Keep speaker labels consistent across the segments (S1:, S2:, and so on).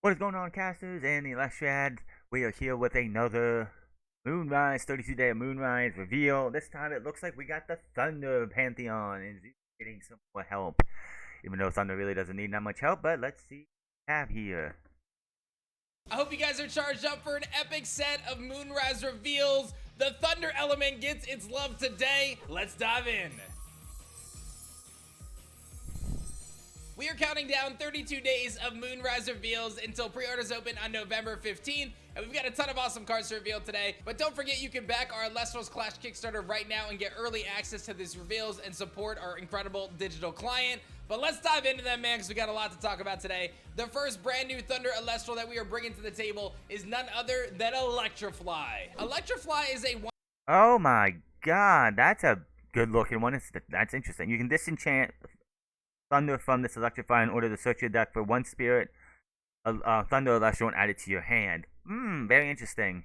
S1: What is going on, casters and the Electrad? We are here with another Moonrise, 32-day Moonrise reveal. This time it looks like we got the Thunder Pantheon and Zeus getting some more help. Even though Thunder really doesn't need that much help, but let's see what we have here.
S2: I hope you guys are charged up for an epic set of Moonrise reveals. The Thunder element gets its love today. Let's dive in. We are counting down 32 days of Moonrise reveals until pre-orders open on November 15th, and we've got a ton of awesome cards to reveal today. But don't forget, you can back our Lestrals Clash Kickstarter right now and get early access to these reveals and support our incredible digital client. But let's dive into them, man, because we got a lot to talk about today. The first brand new Thunder Elestral that we are bringing to the table is none other than Electrifly. Electrifly is a one.
S1: Oh my god, that's a good looking one. That's interesting. You can disenchant Thunder from this Electrify in order to search your deck for one spirit, Thunder Elestral, and add it to your hand. Very interesting.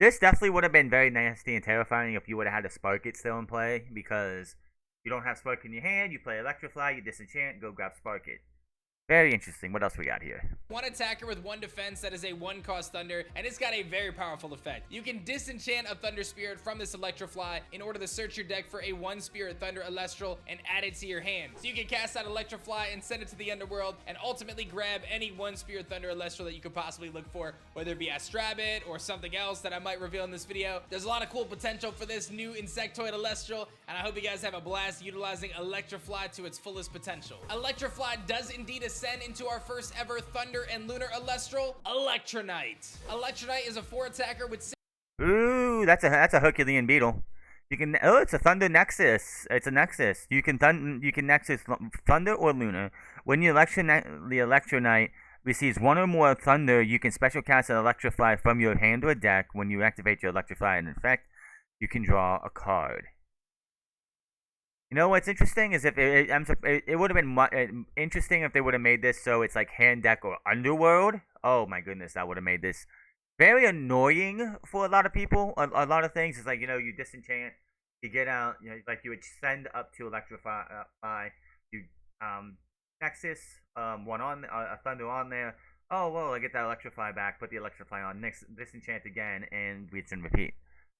S1: This definitely would have been very nasty and terrifying if you would have had a Spark It still in play, because you don't have Spark in your hand, you play Electrify, you disenchant, go grab Spark It. Very interesting. What else we got here?
S2: One attacker with one defense that is a one-cost Thunder, and it's got a very powerful effect. You can disenchant a Thunder Spirit from this Electrify in order to search your deck for a one-spirit Thunder Elestral and add it to your hand. So you can cast out Electrify and send it to the Underworld and ultimately grab any one-spirit Thunder Elestral that you could possibly look for, whether it be Astrabit or something else that I might reveal in this video. There's a lot of cool potential for this new Insectoid Elestral, and I hope you guys have a blast utilizing Electrify to its fullest potential. Electrify does indeed ascend into our first ever Thunder and Lunar Elestral, Electronite. Electronite is a 4-attacker with 6.
S1: Ooh, that's a Herculean beetle. You can it's a Thunder Nexus. It's a Nexus. You can Nexus Thunder or Lunar. When the Electronite receives one or more Thunder, you can special cast an Electrify from your hand or deck. When you activate your Electrify in effect, you can draw a card. You know what's interesting is if it would have been interesting if they would have made this so it's like hand deck or underworld. Oh my goodness, that would have made this very annoying for a lot of people. A lot of things. It's like, you disenchant, you get out, like you would send up to Electrify, you Nexus, one on a Thunder on there. Oh well, I get that Electrify back, put the Electrify on, next disenchant again, and rinse and repeat.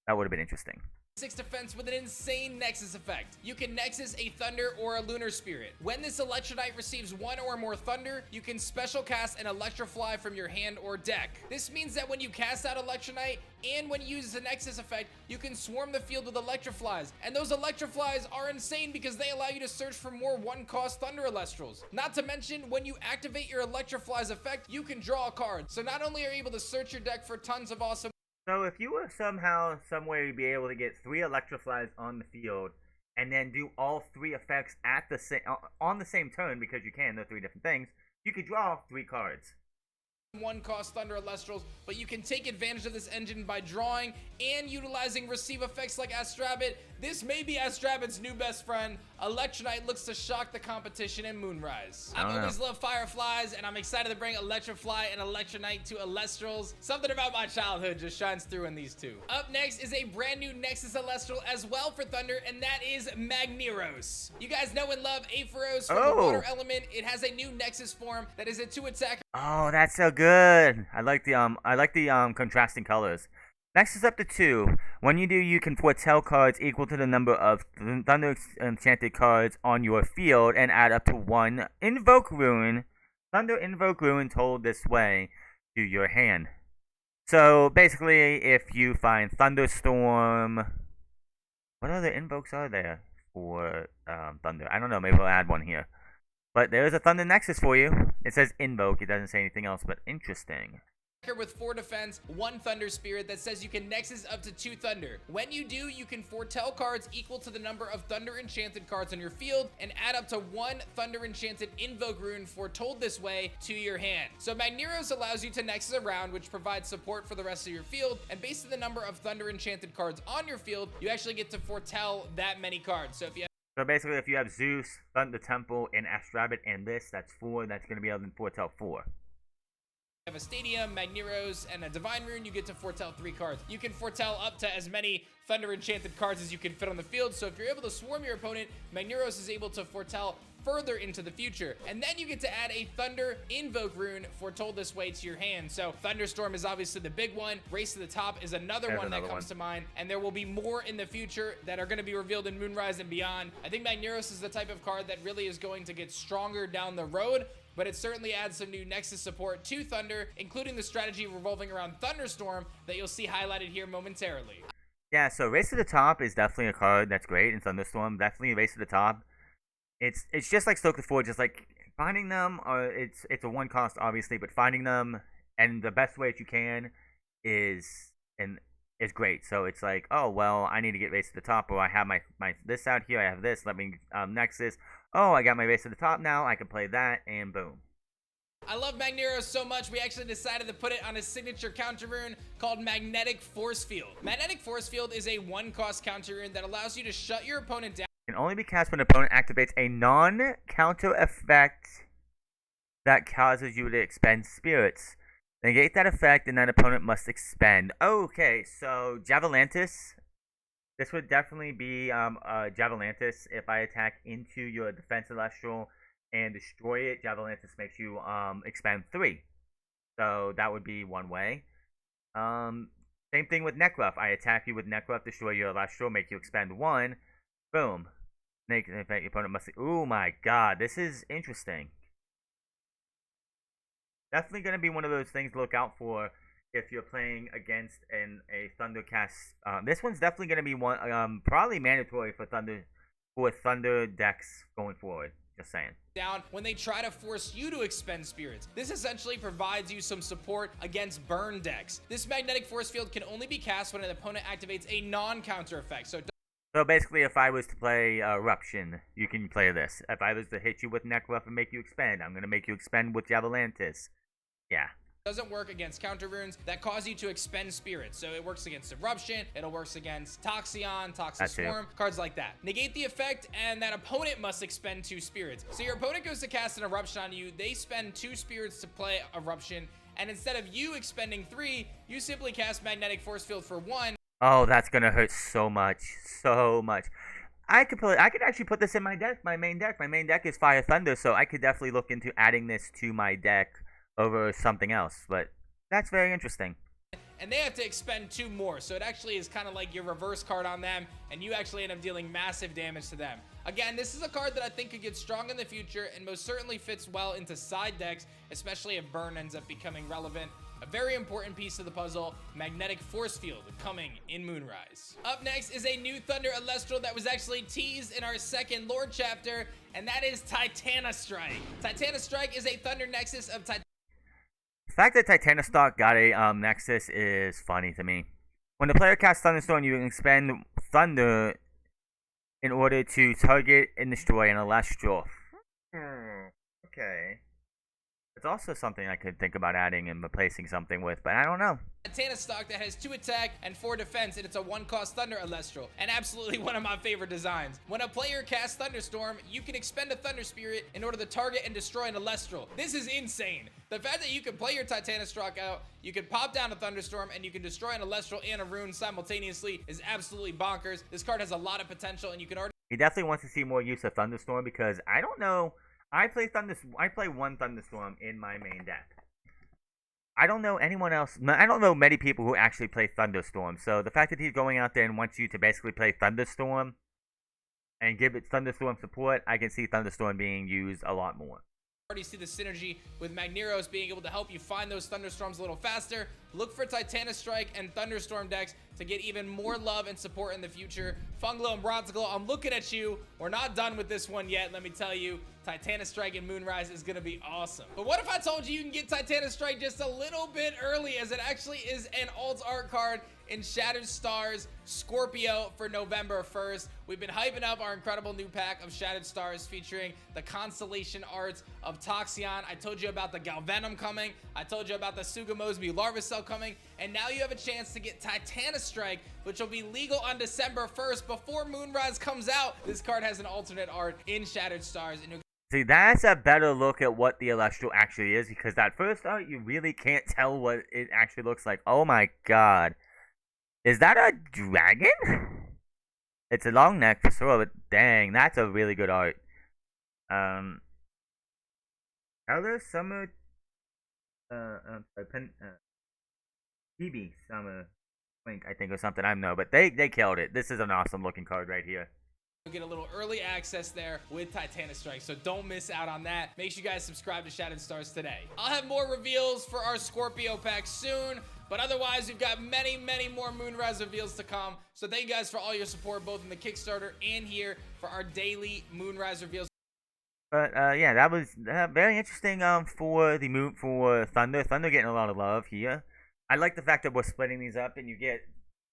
S1: That would have been interesting.
S2: 6 defense with an insane Nexus effect. You can Nexus a Thunder or a Lunar Spirit. When this Electronite receives one or more Thunder, you can special cast an Electrify from your hand or deck. This means that when you cast out Electronite and when you use the Nexus effect, you can swarm the field with Electriflies. And those Electriflies are insane because they allow you to search for more one-cost Thunder Elestrals. Not to mention, when you activate your Electriflies effect, you can draw a card. So not only are you able to search your deck for tons of awesome.
S1: So if you were somehow, somewhere, be able to get 3 Electriflies on the field, and then do all 3 effects at the on the same turn, because you can, they're 3 different things, you could draw 3 cards.
S2: One-cost Thunder Elestrals, but you can take advantage of this engine by drawing and utilizing receive effects like Astrabit. This may be Astrabit's new best friend. Electronite looks to shock the competition in Moonrise. I've always loved Fireflies, and I'm excited to bring Electrifly and Electronite to Elestrals. Something about my childhood just shines through in these two. Up next is a brand new Nexus Elestral as well for Thunder, and that is Magneros. You guys know and love Aphoros from the Water Element. It has a new Nexus form that is a 2-attacker.
S1: Oh, that's so good. I like the contrasting colors. Nexus up to 2. When you do, you can foretell cards equal to the number of Thunder enchanted cards on your field and add up to 1 Invoke Ruin, Thunder Invoke Ruin told this way, to your hand. So basically, if you find Thunderstorm, what other invokes are there for Thunder? I don't know. Maybe we'll add one here. But there's a Thunder Nexus for you. It says Invoke. It doesn't say anything else, but interesting.
S2: With 4 defense, 1 Thunder Spirit that says you can Nexus up to 2 Thunder. When you do, you can foretell cards equal to the number of Thunder Enchanted cards on your field and add up to 1 Thunder Enchanted Invoke Rune foretold this way to your hand. So Magneros allows you to Nexus around, which provides support for the rest of your field, and based on the number of Thunder Enchanted cards on your field, you actually get to foretell that many cards.
S1: So basically, if you have Zeus, Thunder Temple, and Astrabit, and this, that's 4. That's going to be able to foretell 4.
S2: have a Stadium, Magneros, and a Divine Rune, you get to foretell 3 cards. You can foretell up to as many Thunder Enchanted cards as you can fit on the field, so if you're able to swarm your opponent, Magneros is able to foretell further into the future. And then you get to add a Thunder Invoke Rune foretold this way to your hand. So Thunderstorm is obviously the big one. Race to the Top is another one that comes to mind. And there will be more in the future that are going to be revealed in Moonrise and beyond. I think Magneros is the type of card that really is going to get stronger down the road, but it certainly adds some new Nexus support to Thunder, including the strategy revolving around Thunderstorm that you'll see highlighted here momentarily.
S1: Yeah, so Race to the Top is definitely a card that's great in Thunderstorm. Definitely Race to the Top. It's just like Stoke the Forge, just like finding them, it's a one cost obviously, but finding them and the best way that you can is great. So it's like, oh well, I need to get Race to the Top, or I have my this out here, I have this, let me Nexus. Oh, I got my Race to the Top now, I can play that, and boom.
S2: I love Magneros so much, we actually decided to put it on a signature counter rune called Magnetic Force Field. Magnetic Force Field is a 1-cost counter rune that allows you to shut your opponent down.
S1: Can only be cast when an opponent activates a non-counter effect that causes you to expend spirits. Negate that effect, and that opponent must expend. Okay, so Javelantis. This would definitely be Javelantis. If I attack into your defense celestial and destroy it, Javelantis makes you expend 3. So that would be one way. Same thing with Necruff. I attack you with Necruff, destroy your celestial, make you expend 1. Boom. Make your opponent must. Oh my god, this is interesting. Definitely going to be one of those things to look out for if you're playing against a Thundercast. This one's definitely going to be one probably mandatory for Thunder decks going forward. Just saying.
S2: Down when they try to force you to expend spirits. This essentially provides you some support against burn decks. This Magnetic Force Field can only be cast when an opponent activates a non-counter effect.
S1: So basically, if I was to play Eruption, you can play this. If I was to hit you with Necruff and make you expend, I'm going to make you expend with Javelantis. Yeah.
S2: Doesn't work against counter runes that cause you to expend spirits. So it works against Eruption, it'll work against Toxion, Toxic Swarm, cards like that. Negate the effect, and that opponent must expend 2 spirits. So your opponent goes to cast an Eruption on you, they spend 2 spirits to play Eruption, and instead of you expending 3, you simply cast Magnetic Force Field for 1.
S1: Oh, that's gonna hurt so much, so much. I could actually put this in my deck, my main deck. My main deck is Fire Thunder, so I could definitely look into adding this to my deck over something else. But that's very interesting.
S2: And they have to expend 2 more, so it actually is kind of like your reverse card on them, and you actually end up dealing massive damage to them. Again, this is a card that I think could get strong in the future, and most certainly fits well into side decks, especially if Burn ends up becoming relevant. A very important piece of the puzzle, Magnetic Force Field, coming in Moonrise. Up next is a new Thunder Celestial that was actually teased in our second lore chapter, and that is Titana Strike. Titana Strike is a Thunder Nexus of Titana.
S1: The fact that Titanostock got a Nexus is funny to me. When the player casts Thunderstorm, you can expend Thunder in order to target and destroy an Celestial. Okay. It's also something I could think about adding and replacing something with, but I don't know.
S2: Titanostock that has 2 attack and 4 defense, and it's a 1-cost Thunder Celestial, and absolutely one of my favorite designs. When a player casts Thunderstorm, you can expend a Thunder Spirit in order to target and destroy an Celestial. This is insane. The fact that you can play your Titanostock out, you can pop down a Thunderstorm, and you can destroy an Celestial and a Rune simultaneously is absolutely bonkers. This card has a lot of potential, and you can already...
S1: He definitely wants to see more use of Thunderstorm because I don't know... I play one Thunderstorm in my main deck. I don't know anyone else. I don't know many people who actually play Thunderstorm. So the fact that he's going out there and wants you to basically play Thunderstorm and give it Thunderstorm support, I can see Thunderstorm being used a lot more.
S2: Already see the synergy with Magneros being able to help you find those Thunderstorms a little faster. Look for Titana Strike and Thunderstorm decks to get even more love and support in the future. Funglo and Bronzeglow, I'm looking at you. We're not done with this one yet, let me tell you. Titana Strike and Moonrise is going to be awesome. But what if I told you can get Titana Strike just a little bit early, as it actually is an alt art card in Shattered Stars Scorpio for November 1st. We've been hyping up our incredible new pack of Shattered Stars featuring the constellation arts of Toxion. I told you about the Galvenom coming. I told you about the Sugimosby Larvacell coming. And now you have a chance to get Titana Strike, which will be legal on December 1st before Moonrise comes out. This card has an alternate art in Shattered Stars, and
S1: See, that's a better look at what the Celestial actually is, because that first art, you really can't tell what it actually looks like. Oh my god. Is that a dragon? It's a long neck for sure, but dang, that's a really good art. Color Summer, BB Summer Link, I think, or something. I don't know, but they killed it. This is an awesome looking card right here.
S2: You'll get a little early access there with Titanic Strike, so don't miss out on that. Make sure you guys subscribe to Shattered Stars today. I'll have more reveals for our Scorpio pack soon, but otherwise, we've got many, many more Moonrise reveals to come. So thank you guys for all your support, both in the Kickstarter and here for our daily Moonrise reveals.
S1: But yeah, that was very interesting. For the moon for Thunder. Thunder getting a lot of love here. I like the fact that we're splitting these up, and you get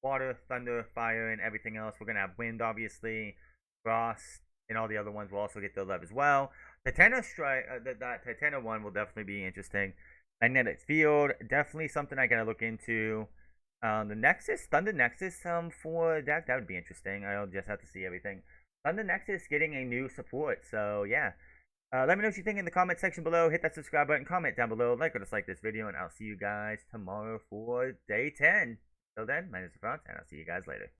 S1: water, thunder, fire, and everything else. We're gonna have wind, obviously, frost, and all the other ones will also get their love as well. Titanic Strike, that Titanic one will definitely be interesting. Magnetic Field, definitely something I gotta look into. The Nexus, Thunder Nexus, for deck, that would be interesting. I'll just have to see everything. Thunder Nexus getting a new support, so yeah. Let me know what you think in the comment section below. Hit that subscribe button, comment down below, like or dislike this video, and I'll see you guys tomorrow for day 10. Till then, my name is Franz, and I'll see you guys later.